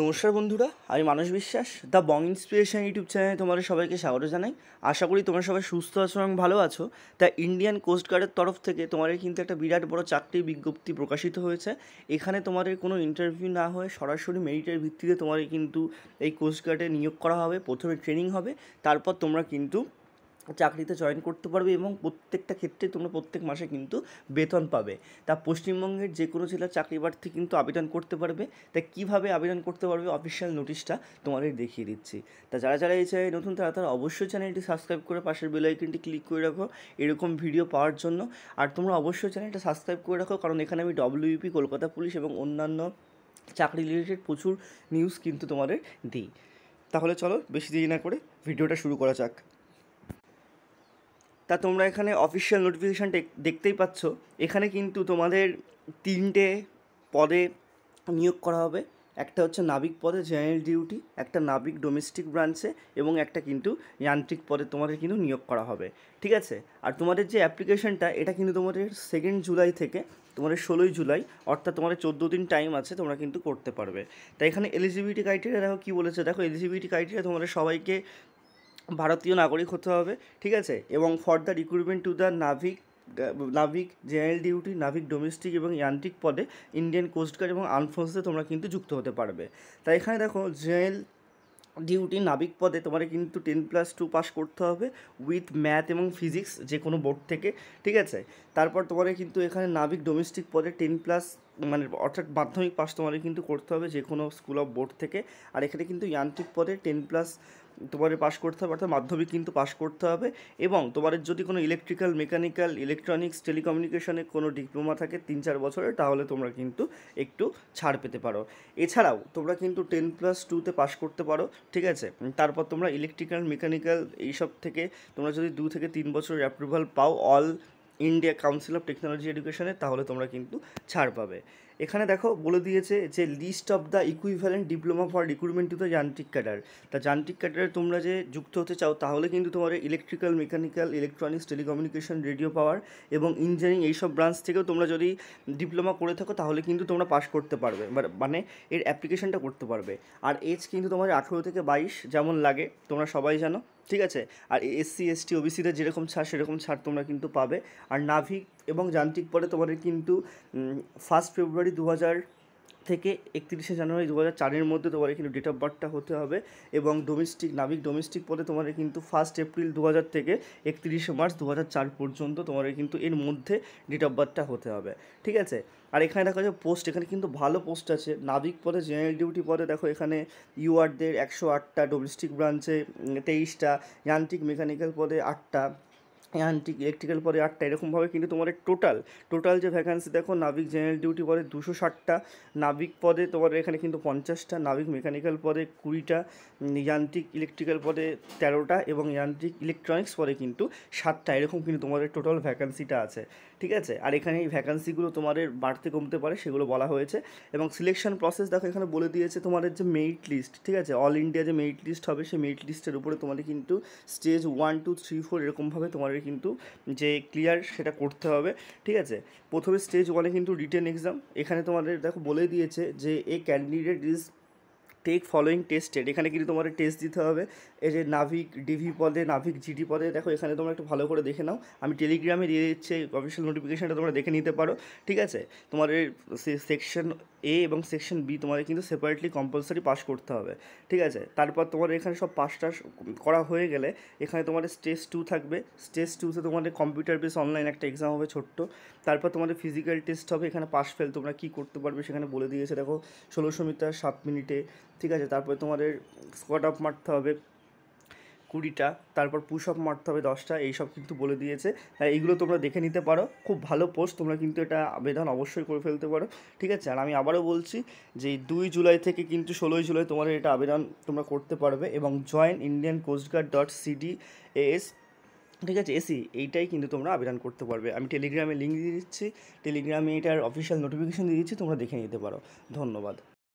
নমস্কার বন্ধুরা, আমি মানস বিশ্বাস দ্য বং ইন্সপিরেশন ইউটিউব চ্যানেলে তোমাদের সবাইকে স্বাগত জানাই। আশা করি তোমরা সবাই সুস্থ আছো এবং ভালো আছো। তা ইন্ডিয়ান কোস্ট গার্ডের তরফ থেকে তোমাদের কিন্তু একটা বিরাট বড় চাকরির বিজ্ঞপ্তি প্রকাশিত হয়েছে। এখানে তোমাদের কোনো ইন্টারভিউ না হয়ে সরাসরি মেরিটের ভিত্তিতে তোমাদের কিন্তু এই কোস্ট গার্ডে নিয়োগ করা হবে। প্রথমে ট্রেনিং হবে, তারপর তোমরা কিন্তু চাকরিতে জয়েন করতে পারবে এবং প্রত্যেকটা ক্ষেত্রে তোমরা প্রত্যেক মাসে কিন্তু বেতন পাবে। তা পশ্চিমবঙ্গের যে কোনো জেলার চাকরি প্রার্থী কিন্তু আবেদন করতে পারবে। তা কীভাবে আবেদন করতে পারবে অফিসিয়াল নোটিশটা তোমাদের দেখিয়ে দিচ্ছি। তা যারা যারা এই চ্যানেলে নতুন তারা অবশ্যই চ্যানেলটি সাবস্ক্রাইব করে পাশের বেল আইকনটি ক্লিক করে রাখো এরকম ভিডিও পাওয়ার জন্য। আর তোমরা অবশ্যই চ্যানেলটা সাবস্ক্রাইব করে রাখো, কারণ এখানে আমি ডব্লিউপি, কলকাতা পুলিশ এবং অন্যান্য চাকরি রিলেটেড প্রচুর নিউজ কিন্তু তোমাদের দিই। তাহলে চলো বেশি দেরি না করে ভিডিওটা শুরু করা যাক। তা তোমরা এখানে অফিসিয়াল নোটিফিকেশান দেখতেই পাচ্ছ। এখানে কিন্তু তোমাদের 3টে পদে নিয়োগ করা হবে। একটা হচ্ছে নাবিক পদে জেনারেল ডিউটি, একটা নাবিক ডোমেস্টিক ব্রাঞ্চে এবং একটা কিন্তু যান্ত্রিক পদে তোমাদের কিন্তু নিয়োগ করা হবে, ঠিক আছে। আর তোমাদের যে অ্যাপ্লিকেশনটা এটা কিন্তু তোমাদের 2 জুলাই থেকে তোমাদের 16 জুলাই, অর্থাৎ তোমাদের 14 দিন টাইম আছে, তোমরা কিন্তু করতে পারবে। তাই এখানে এলিজিবিলিটি ক্রাইটেরিয়া দেখো কী বলেছে। দেখো এলিজিবিলিটি ক্রাইটেরিয়া তোমাদের সবাইকে ভারতীয় নাগরিক হতে হবে, ঠিক আছে। এবং for the recruitment to the নাবিক জেনারেল ডিউটি, নাবিক ডোমেস্টিক এবং যান্ত্রিক পদে ইন্ডিয়ান কোস্টগার্ড এবং আর্ম ফোর্সে তোমরা কিন্তু যুক্ত হতে পারবে। তাই এখানে দেখো জেনারেল ডিউটি নাবিক পদে তোমার কিন্তু 10+2 পাস করতে হবে উইথ ম্যাথ এবং ফিজিক্স যে কোনো বোর্ড থেকে, ঠিক আছে। তারপর তোমার কিন্তু এখানে নাবিক ডোমেস্টিক পদে 10+ মানে অর্থাৎ মাধ্যমিক পাস তোমাদের কিন্তু করতে হবে যে কোনো স্কুল অফ বোর্ড থেকে। আর এখানে কিন্তু যান্ত্রিক পদে 10+ তোমাদের পাস করতে হবে, অর্থাৎ মাধ্যমিক কিন্তু পাস করতে হবে। এবং তোমাদের যদি কোনো ইলেকট্রিক্যাল, মেকানিক্যাল, ইলেকট্রনিক্স, টেলিকমিউনিকেশনে কোনো ডিপ্লোমা থাকে 3-4 বছরের, তাহলে তোমরা কিন্তু একটু ছাড় পেতে পারো। এছাড়াও তোমরা কিন্তু 10+2তে পাস করতে পারো, ঠিক আছে। তারপর তোমরা ইলেকট্রিক্যাল, মেকানিক্যাল এইসব থেকে তোমরা যদি 2 থেকে 3 বছরের অ্যাপ্রুভাল পাও All India Council of Technology এডুকেশনে, তাহলে তোমরা কিন্তু ছাড় পাবে। এখানে দেখো বলে দিয়েছে যে list of the equivalent diploma for recruitment to the যান্ত্রিক ক্যাডার। তা যান্ত্রিক ক্যাডারে তোমরা যে যুক্ত হতে চাও তাহলে কিন্তু তোমার electrical, mechanical, electronics, telecommunication, radio power এবং ইঞ্জিনিয়ারিং এইসব ব্রাঞ্চ থেকেও তোমরা যদি ডিপ্লোমা করে থাকো তাহলে কিন্তু তোমরা পাস করতে পারবে, মানে এর অ্যাপ্লিকেশনটা করতে পারবে। আর এজ কিন্তু তোমার 18 থেকে 22 যেমন লাগে তোমরা সবাই জানো, ঠিক আছে। আর SC ST OBCদের যেরকম ছাড় সেরকম ছাড় তোমরা কিন্তু পাবে। আর নাভিক এবং যান্ত্রিক পদে তোমাদের কিন্তু 1 ফেব্রুয়ারি 2000 থেকে 31 জানুয়ারি 2004 মধ্যে তোমার কিন্তু ডেট অফ বার্থটা হতে হবে। এবং নাবিক ডোমেস্টিক পদে তোমাদের কিন্তু 1 এপ্রিল 2000 থেকে 31 মার্চ 2004 পর্যন্ত তোমার কিন্তু এর মধ্যে ডেট অফ বার্থটা হতে হবে, ঠিক আছে। আর এখানে দেখা যায় পোস্ট, এখানে কিন্তু ভালো পোস্ট আছে। নাবিক পদে জেনারেল ডিউটি পদে দেখো এখানে ইউআরদের 108টা, ডোমেস্টিক ব্রাঞ্চে 23টা, যান্ত্রিক মেকানিক্যাল পদে 8টা, যান্ত্রিক ইলেকট্রিক্যাল পদে 8টা, এরকমভাবে কিন্তু তোমাদের টোটাল যে ভ্যাকান্সি দেখো নাবিক জেনারেল ডিউটি পদে 260টা, নাবিক পদে তোমাদের এখানে কিন্তু 50টা, নাবিক মেকানিক্যাল পদে 20টা, যান্ত্রিক ইলেকট্রিক্যাল পদে 13টা এবং যান্ত্রিক ইলেকট্রনিক্স পদে কিন্তু 7টা, এরকম কিন্তু তোমাদের টোটাল ভ্যাকান্সিটা আছে, ঠিক আছে। আর এখানে এই ভ্যাকান্সিগুলো তোমাদের বাড়তে কমতে পারে সেগুলো বলা হয়েছে। এবং সিলেকশন প্রসেস দেখো এখানে বলে দিয়েছে তোমাদের যে মেরিট লিস্ট, ঠিক আছে, অল ইন্ডিয়া যে মেরিট লিস্ট হবে সেই মেরিট লিস্টের উপরে তোমাদের কিন্তু স্টেজ 1, 2, 3, 4 এরকমভাবে তোমাদের কিন্তু যে ক্লিয়ার সেটা করতে হবে, ঠিক আছে। প্রথমে স্টেজ 1-এ কিন্তু রিটেন এক্সাম। এখানে তোমাদের দেখো বলে দিয়েছে যে a candidate is take following tested. এখানে কিন্তু তোমাদের টেস্ট দিতে হবে। এই যে নাভিক ডিভি পদে, নাভিক জিডি পদে দেখো এখানে তোমরা একটু ভালো করে দেখে নাও, আমি টেলিগ্রামে দিয়ে দিচ্ছি অফিসিয়াল নোটিফিকেশানটা, তোমরা দেখে নিতে পারো, ঠিক আছে। তোমাদের সেকশন A এবং সেকশন B তোমাদের কিন্তু সেপারেটলি কম্পালসারি পাস করতে হবে, ঠিক আছে। তারপর তোমাদের এখানে সব পাসটা করা হয়ে গেলে এখানে তোমাদের স্টেজ 2 থাকবে। স্টেজ 2তে তোমাদের কম্পিউটার বেস অনলাইন একটা এক্সাম হবে ছোট্ট। তারপর তোমাদের ফিজিক্যাল টেস্ট হবে। এখানে পাস ফেল তোমরা কী করতে পারবে সেখানে বলে দিয়েছে দেখো 1600 মিটার 7 মিনিটে, ঠিক আছে। তারপরে তোমাদের স্কোয়াট আপ মারতে হবে 20টা, তারপর পুশ আপ মারতে হবে 10টা, এইসব কিন্তু বলে দিয়েছে। তাই এইগুলো তোমরা দেখে নিতে পারো। খুব ভালো পোস্ট, তোমরা কিন্তু এটা আবেদন অবশ্যই করে ফেলতে পারো, ঠিক আছে। আর আমি আবারও বলছি যে 2 জুলাই থেকে কিন্তু 16 জুলাই তোমাদের এটা আবেদন তোমরা করতে পারবে। এবং জয়েন ইন্ডিয়ান coastguard.cdas, ঠিক আছে, এসি এইটাই কিন্তু তোমরা আবেদন করতে পারবে। আমি টেলিগ্রামে লিঙ্ক দিয়ে দিচ্ছি, টেলিগ্রামে এটার অফিসিয়াল নোটিফিকেশান দিয়ে দিচ্ছি, তোমরা দেখে নিতে পারো। ধন্যবাদ।